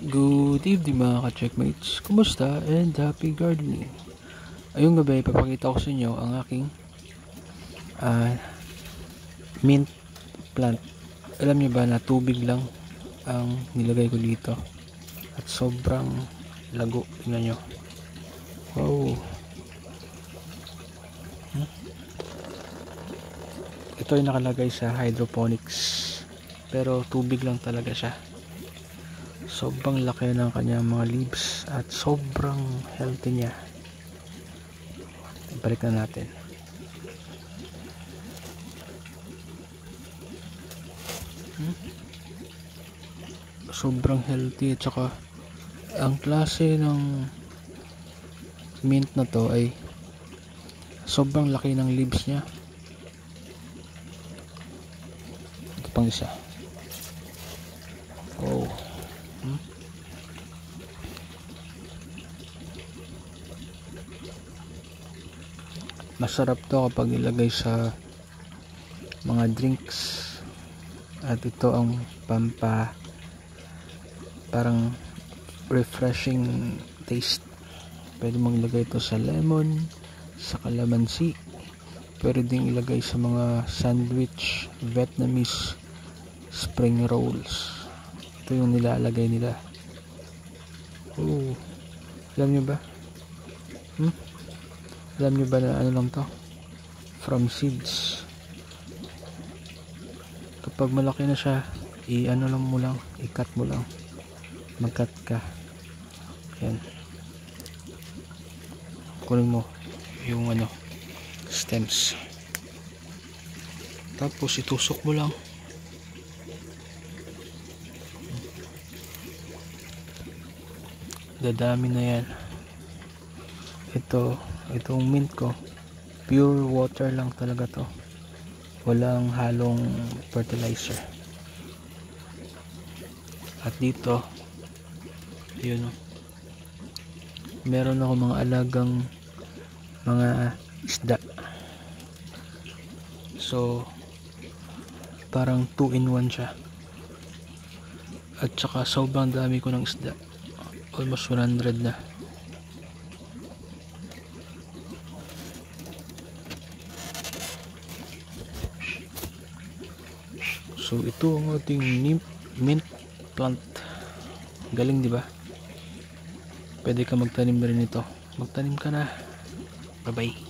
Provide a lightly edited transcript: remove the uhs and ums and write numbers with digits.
Good evening mga ka-checkmates, kumusta and happy gardening. Ayong gabi ipapakita ko sa inyo ang aking mint plant. Alam niyo ba na tubig lang ang nilagay ko dito at sobrang lago. Tingnan nyo. Wow. Ito ay nakalagay sa hydroponics pero tubig lang talaga siya. Sobrang laki ng kanyang mga leaves at sobrang healthy niya. Balik na natin. Sobrang healthy at saka ang klase ng mint na to ay sobrang laki ng leaves niya. Ito pang isa. Oh. Masarap to kapag ilagay sa mga drinks at ito ang parang refreshing taste. Pwede mong ilagay ito sa lemon, sa calamansi, pwede ding ilagay sa mga sandwich, Vietnamese spring rolls. Ito yung nilalagay nila. Oh, alam nyo ba? Alam nyo ba na ano lang to? From seeds. Kapag malaki na siya, i-ano lang mo lang, i-cut mo lang. Mag-cut ka. Yan. Kunin mo yung ano, stems. Tapos itusok mo lang. Dadami na yan. Itong mint ko, pure water lang talaga to. Walang halong fertilizer. At dito, yun, meron ako mga alagang mga isda. So, parang 2-in-1 siya. At saka sobrang dami ko ng isda. Almost 100 na. So ito ang ating mint plant. Galing, di ba? Pwede ka magtanim na rin ito. Magtanim ka na. Bye bye.